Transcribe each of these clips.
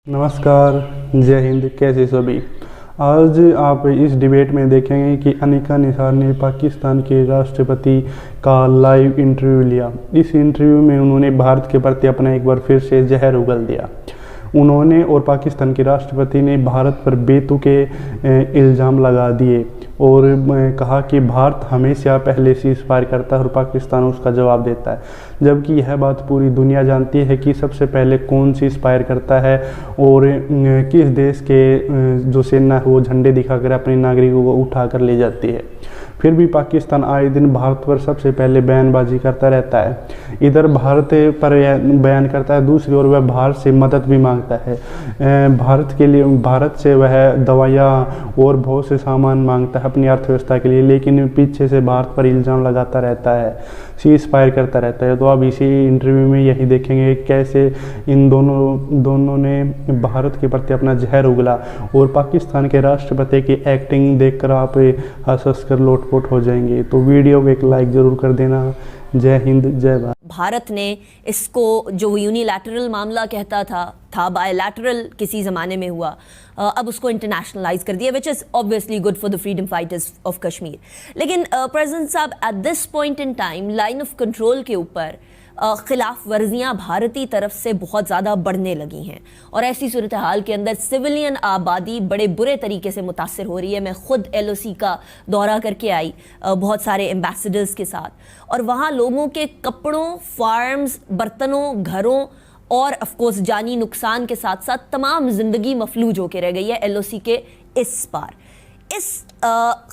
नमस्कार, जय हिंद। कैसे सभी। आज आप इस डिबेट में देखेंगे कि अनिका निसार ने पाकिस्तान के राष्ट्रपति का लाइव इंटरव्यू लिया। इस इंटरव्यू में उन्होंने भारत के प्रति अपना एक बार फिर से जहर उगल दिया। उन्होंने और पाकिस्तान के राष्ट्रपति ने भारत पर बेतुके इल्ज़ाम लगा दिए और कहा कि भारत हमेशा पहले सीज़ फायर करता है और पाकिस्तान उसका जवाब देता है, जबकि यह बात पूरी दुनिया जानती है कि सबसे पहले कौन सीज़ फायर करता है और किस देश के जो सेना है वो झंडे दिखाकर अपने नागरिकों को उठा कर ले जाती है। फिर भी पाकिस्तान आए दिन भारत पर सबसे पहले बयानबाजी करता रहता है। इधर भारत पर बयान करता है, दूसरी ओर वह भारत से मदद भी मांगता है। भारत के लिए भारत से वह दवाइयाँ और बहुत से सामान मांगता है अपनी अर्थव्यवस्था के लिए, लेकिन पीछे से भारत पर इल्ज़ाम लगाता रहता है, सीज़ फायर करता रहता है। तो अब इसी इंटरव्यू में यही देखेंगे कैसे इन दोनों ने भारत के प्रति अपना जहर उगला और पाकिस्तान के राष्ट्रपति की एक्टिंग देखकर आप हंस कर लोटपोट हो जाएंगे। तो वीडियो को एक लाइक ज़रूर कर देना। जय हिंद, जय भारत। भारत ने इसको जो यूनिलैटरल मामला कहता था बायलैटरल किसी ज़माने में हुआ, अब उसको इंटरनेशनलाइज कर दिया, which is obviously good for the freedom fighters of Kashmir. लेकिन प्रेसिडेंट साहब, at this point in time line of control के ऊपर खिलाफ वर्जियाँ भारतीय तरफ से बहुत ज़्यादा बढ़ने लगी हैं और ऐसी सूरत हाल के अंदर सिविलियन आबादी बड़े बुरे तरीके से मुतासर हो रही है। मैं खुद LOC का दौरा करके आई बहुत सारे एम्बेसडर्स के साथ, और वहाँ लोगों के कपड़ों, फार्म्स, बर्तनों, घरों और ऑफकोर्स जानी नुकसान के साथ साथ तमाम ज़िंदगी मफलूज होकर रह गई है LOC के इस पार। इस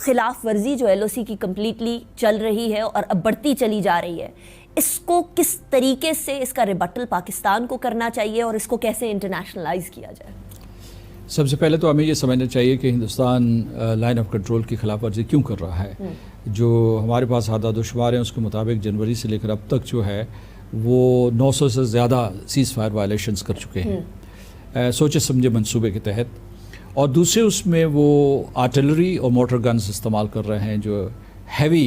खिलाफ वर्जी जो LOC की कम्प्लीटली चल रही है और अब बढ़ती चली जा रही है, इसको किस तरीके से इसका रिबटल पाकिस्तान को करना चाहिए और इसको कैसे इंटरनेशनलाइज किया जाए? सबसे पहले तो हमें ये समझना चाहिए कि हिंदुस्तान लाइन ऑफ कंट्रोल की खिलाफ वर्जी क्यों कर रहा है। जो हमारे पास आदाद शुमार हैं उसके मुताबिक जनवरी से लेकर अब तक जो है वो 900 से ज़्यादा सीज़ फायर वायलेशंस कर चुके हैं सोचे समझे मंसूबे के तहत। और दूसरे उसमें वो आर्टिलरी और मोटर गन्स इस्तेमाल कर रहे हैं, जो हैवी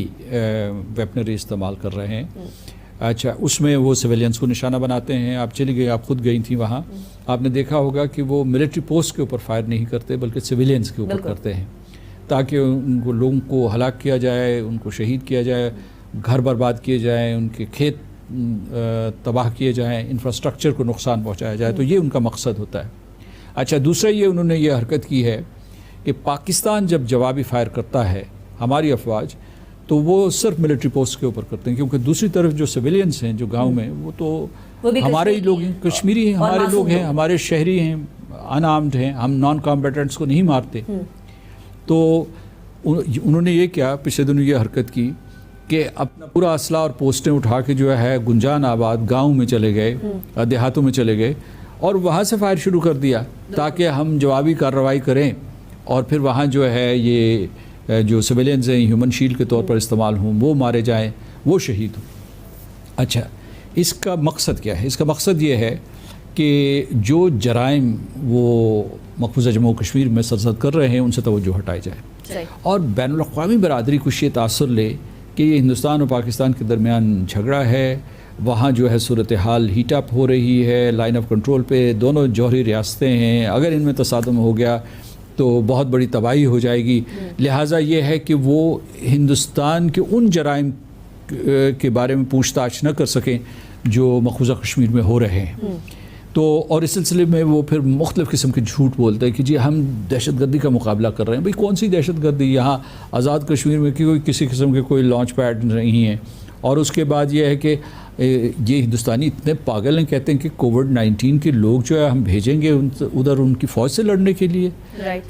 वेपनरी इस्तेमाल कर रहे हैं। अच्छा, उसमें वो सिविलियंस को निशाना बनाते हैं। आप चली गई, आप खुद गई थी वहाँ, आपने देखा होगा कि वो मिलिट्री पोस्ट के ऊपर फायर नहीं करते बल्कि सिविलियंस के ऊपर करते हैं, ताकि उनको लोगों को हलाक किया जाए, उनको शहीद किया जाए, घर बर्बाद किए जाएँ, उनके खेत तबाह किए जाएँ, इंफ्रास्ट्रक्चर को नुकसान पहुँचाया जाए। तो ये उनका मकसद होता है। अच्छा, दूसरा ये उन्होंने ये हरकत की है कि पाकिस्तान जब जवाबी फायर करता है हमारी अफवाज, तो वो सिर्फ मिलिट्री पोस्ट के ऊपर करते हैं, क्योंकि दूसरी तरफ जो सिविलियंस हैं जो गांव में, वो तो हमारे ही लोग हैं, कश्मीरी हैं, हमारे लोग हैं, हमारे शहरी हैं, अनआर्म्ड हैं। हम नॉन कॉम्बेटेंट्स को नहीं मारते। तो उन्होंने ये क्या पिछले दिनों ये हरकत की कि अपना पूरा असला और पोस्टें उठा के जो है गुंजान आबाद गाँव में चले गए, देहातों में चले गए और वहाँ से फायर शुरू कर दिया ताकि हम जवाबी कार्रवाई करें और फिर वहाँ जो है ये जो सिविलियंस हैं ह्यूमन शील्ड के तौर पर इस्तेमाल हों, वो मारे जाएं, वो शहीद हों। अच्छा, इसका मकसद क्या है? इसका मकसद ये है कि जो जराइम वो मकबूजा जम्मू कश्मीर में सरजद कर रहे हैं उनसे तवज्जो हटाई जाए और बैनुल अक़वामी बरादरी कुछ ये तासुर ले कि ये हिंदुस्तान और पाकिस्तान के दरमियान झगड़ा है, वहाँ जो है सूरत हाल हीट अप हो रही है, लाइन ऑफ कंट्रोल पे दोनों जौहरी रियासतें हैं, अगर इनमें तसादम हो गया तो बहुत बड़ी तबाही हो जाएगी। लिहाजा ये है कि वो हिंदुस्तान के उन जराइम के बारे में पूछताछ न कर सकें जो मकबूजा कश्मीर में हो रहे हैं। तो और इस सिलसिले में वो फिर मुख्तलिफ़ किस्म के झूठ बोलते हैं कि जी हम दहशतगर्दी का मुकाबला कर रहे हैं। भाई कौन सी दहशतगर्दी? यहाँ आज़ाद कश्मीर में कोई किसी किस्म के कोई लॉन्च पैड नहीं है। और उसके बाद ये है कि ये हिंदुस्तानी इतने पागल हैं, कहते हैं कि कोविड-19 के लोग जो है हम भेजेंगे उधर उनकी फ़ौज से लड़ने के लिए,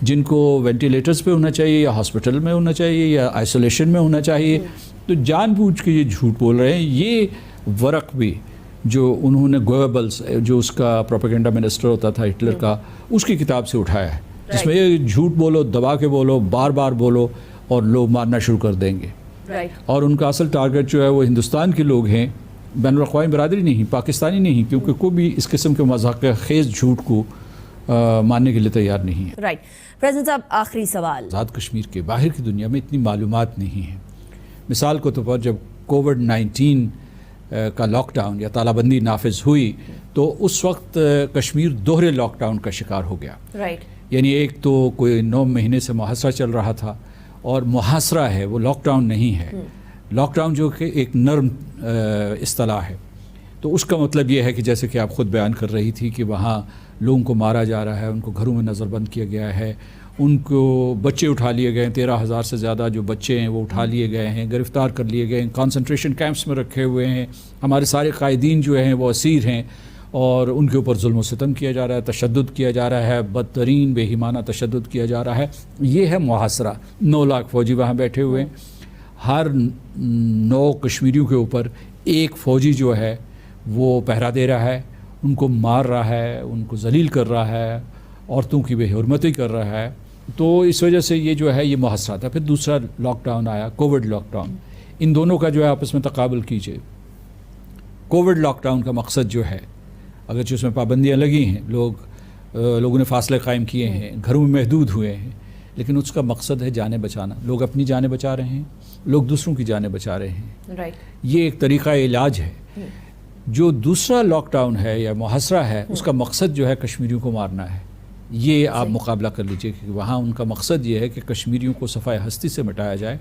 जिनको वेंटिलेटर्स पे होना चाहिए या हॉस्पिटल में होना चाहिए या आइसोलेशन में होना चाहिए। तो जानबूझ के ये झूठ बोल रहे हैं। ये वर्क भी जो उन्होंने गोएबल्स, जो उसका प्रोपेगेंडा मिनिस्टर होता था हिटलर का, उसकी किताब से उठाया है, जिसमें ये झूठ बोलो, दबा के बोलो, बार बार बोलो और लोग मारना शुरू कर देंगे। और उनका असल टारगेट जो है वो हिंदुस्तान के लोग हैं, बैनुल अक़वामी बरादरी नहीं, पाकिस्तानी नहीं, क्योंकि कोई भी इस किस्म के मज़ाक़ खेज़ झूठ को मानने के लिए तैयार नहीं है। राइट। प्रेसिडेंट साहब, आखिरी सवाल। आज़ाद कश्मीर के बाहर की दुनिया में इतनी मालूमात नहीं है। मिसाल के तौर पर जब कोविड-19 का लॉकडाउन या तालाबंदी नाफिज हुई तो उस वक्त कश्मीर दोहरे लॉकडाउन का शिकार हो गया। राइट। यानी एक तो कोई 9 महीने से मुहासरा चल रहा था, और मुहासरा है वो लॉकडाउन नहीं है। लॉकडाउन जो कि एक नर्म इस्तिलाह है, तो उसका मतलब ये है कि जैसे कि आप ख़ुद बयान कर रही थी कि वहाँ लोगों को मारा जा रहा है, उनको घरों में नज़रबंद किया गया है, उनको बच्चे उठा लिए गए हैं, 13,000 से ज़्यादा जो बच्चे हैं वो उठा लिए गए हैं, गिरफ़्तार कर लिए गए हैं, कॉन्सेंट्रेशन कैंप्स में रखे हुए हैं। हमारे सारे कायदीन जो हैं वो असीर हैं और उनके ऊपर जुल्म सितम किया जा रहा है, तशद्दुद किया जा रहा है, बदतरीन बेईमाना तशद्दुद किया जा रहा है। ये है मुहासरा। 9 लाख फ़ौजी वहाँ बैठे हुए हैं, हर 9 कश्मीरियों के ऊपर एक फ़ौजी जो है वो पहरा दे रहा है, उनको मार रहा है, उनको जलील कर रहा है, औरतों की बेहुरमती कर रहा है। तो इस वजह से ये जो है ये मुहासरा था। फिर दूसरा लॉकडाउन आया, कोविड लॉकडाउन। इन दोनों का जो है आपस में तकाबुल कीजिए। कोविड लॉकडाउन का मकसद जो है, अगरचे उसमें पाबंदियाँ लगी हैं, लोगों ने फासले कायम किए हैं, घरों में महदूद हुए हैं, लेकिन उसका मकसद है जानें बचाना। लोग अपनी जानें बचा रहे हैं, लोग दूसरों की जानें बचा रहे हैं। राइट। ये एक तरीक़ा इलाज है। जो दूसरा लॉकडाउन है या मुहासरा है, उसका मकसद जो है कश्मीरियों को मारना है। ये आप मुकाबला कर लीजिए कि वहाँ उनका मकसद ये है कि कश्मीरियों को सफ़ाए हस्ती से मिटाया जाए,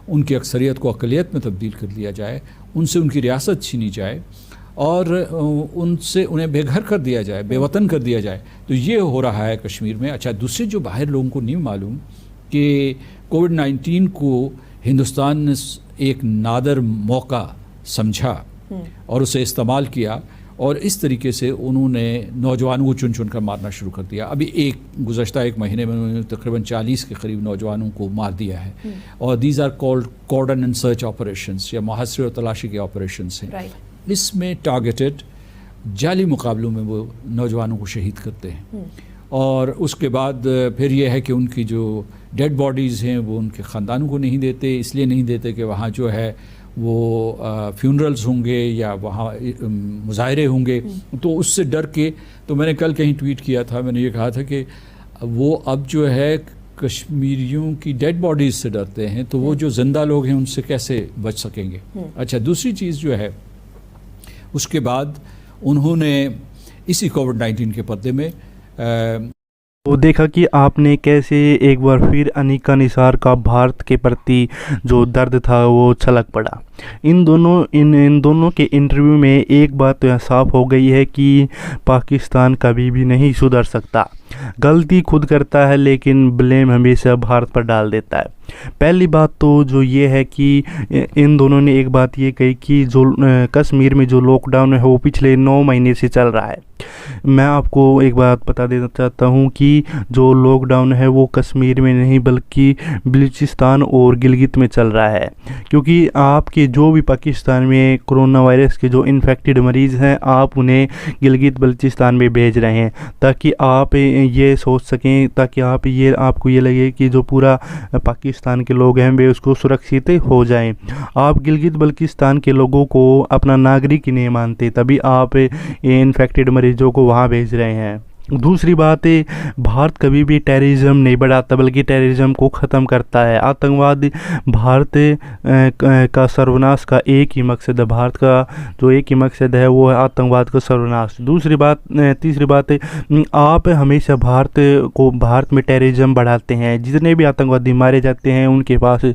उनकी अक्सरियत को अक़लियत में तब्दील कर दिया जाए, उनसे उनकी रियासत छीनी जाए और उनसे उन्हें बेघर कर दिया जाए, बेवतन कर दिया जाए। तो ये हो रहा है कश्मीर में। अच्छा, दूसरे जो बाहर लोगों को नहीं मालूम कि कोविड-19 को हिंदुस्तान ने एक नादर मौका समझा और उसे इस्तेमाल किया, और इस तरीके से उन्होंने नौजवानों को चुन चुन कर मारना शुरू कर दिया। अभी गुज़श्ता एक महीने में उन्होंने तकरीबन 40 के करीब नौजवानों को मार दिया है। और these are called cordon and search operations, या मुहासरे और तलाशी के ऑपरेशंस हैं। इसमें टारगेटेड जाली मुकाबलों में वो नौजवानों को शहीद करते हैं। और उसके बाद फिर यह है कि उनकी जो डेड बॉडीज़ हैं वो उनके ख़ानदानों को नहीं देते। इसलिए नहीं देते कि वहाँ जो है वो फ्यूनरल्स होंगे या वहाँ मुजाहरे होंगे, तो उससे डर के। तो मैंने कल कहीं ट्वीट किया था, मैंने ये कहा था कि वो अब जो है कश्मीरियों की डेड बॉडीज़ से डरते हैं, तो वो जो ज़िंदा लोग हैं उनसे कैसे बच सकेंगे। अच्छा, दूसरी चीज़ जो है, उसके बाद उन्होंने इसी कोविड-19 के पर्दे में वो देखा कि आपने कैसे एक बार फिर अनिका निसार का भारत के प्रति जो दर्द था वो छलक पड़ा। इन दोनों के इंटरव्यू में एक बात तो यह साफ हो गई है कि पाकिस्तान कभी भी नहीं सुधर सकता। गलती खुद करता है लेकिन ब्लेम हमेशा भारत पर डाल देता है। पहली बात तो जो ये है कि इन दोनों ने एक बात ये कही कि जो कश्मीर में जो लॉकडाउन है वो पिछले 9 महीने से चल रहा है। मैं आपको एक बात बता देना चाहता हूँ कि जो लॉकडाउन है वो कश्मीर में नहीं बल्कि बलूचिस्तान और गिलगित में चल रहा है, क्योंकि आपके जो भी पाकिस्तान में कोरोना वायरस के जो इन्फेक्टेड मरीज़ हैं आप उन्हें गिलगित बलूचिस्तान में भेज रहे हैं, ताकि आप ये सोच सकें, ताकि आपको ये लगे कि जो पूरा पाकिस्तान के लोग हैं वे उसको सुरक्षित हो जाएं। आप गिलगित बल्किस्तान के लोगों को अपना नागरिक ही नहीं मानते, तभी आप इन्फेक्टेड मरीजों को वहाँ भेज रहे हैं। दूसरी बात है, भारत कभी भी टेररिज्म नहीं बढ़ाता बल्कि टेररिज्म को ख़त्म करता है। आतंकवाद भारत का सर्वनाश का एक ही मकसद है। भारत का जो एक ही मकसद है वो है आतंकवाद का सर्वनाश। तीसरी बात है, आप हमेशा भारत में टेररिज्म बढ़ाते हैं। जितने भी आतंकवादी मारे जाते हैं उनके पास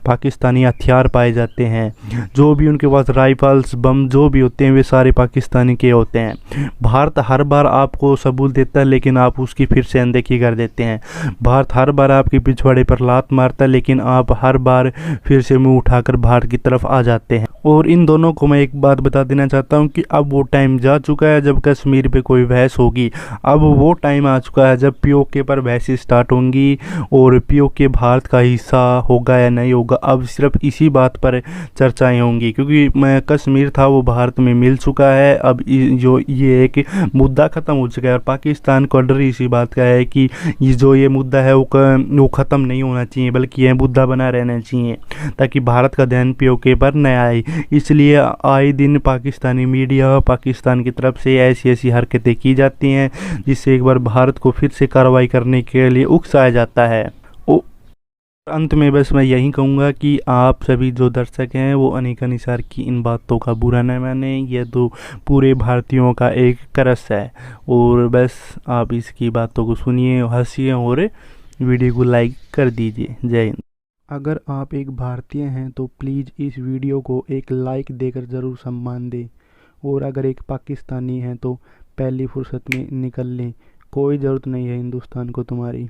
पाकिस्तानी हथियार पाए जाते हैं। जो भी उनके पास राइफल्स, बम जो भी होते हैं वे सारे पाकिस्तानी के होते हैं। भारत हर बार आपको सबूत देता है लेकिन आप उसकी फिर से अनदेखी कर देते हैं। भारत हर बार आपके पिछवाड़े पर लात मारता है लेकिन आप हर बार फिर से मुंह उठाकर भारत की तरफ आ जाते हैं। और इन दोनों को मैं एक बात बता देना चाहता हूं कि अब वो टाइम जा चुका है जब कश्मीर पे कोई बहस होगी। अब वो टाइम आ चुका है जब पीओके पर बहसें स्टार्ट होंगी और पीओके भारत का हिस्सा होगा या नहीं होगा, अब सिर्फ इसी बात पर चर्चाएं होंगी, क्योंकि कश्मीर था वो भारत में मिल चुका है। अब जो ये एक मुद्दा ख़त्म हो चुका है और पाकिस्तान को डर इसी बात का है कि ये मुद्दा है वो ख़त्म नहीं होना चाहिए बल्कि यह मुद्दा बना रहना चाहिए ताकि भारत का ध्यान पीओके पर न आए। इसलिए आए दिन पाकिस्तानी मीडिया पाकिस्तान की तरफ से ऐसी हरकतें की जाती हैं जिससे एक बार भारत को फिर से कार्रवाई करने के लिए उकसाया जाता है। अंत में बस मैं यही कहूँगा कि आप सभी जो दर्शक हैं वो अनिका निसार की इन बातों का बुरा न माने। यह तो पूरे भारतीयों का एक करस है और बस आप इसकी बातों को सुनिए, हंसिए और वीडियो को लाइक कर दीजिए। जय हिंद। अगर आप एक भारतीय हैं तो प्लीज़ इस वीडियो को एक लाइक देकर ज़रूर सम्मान दें, और अगर एक पाकिस्तानी हैं तो पहली फुर्सत में निकल लें। कोई ज़रूरत नहीं है हिंदुस्तान को तुम्हारी।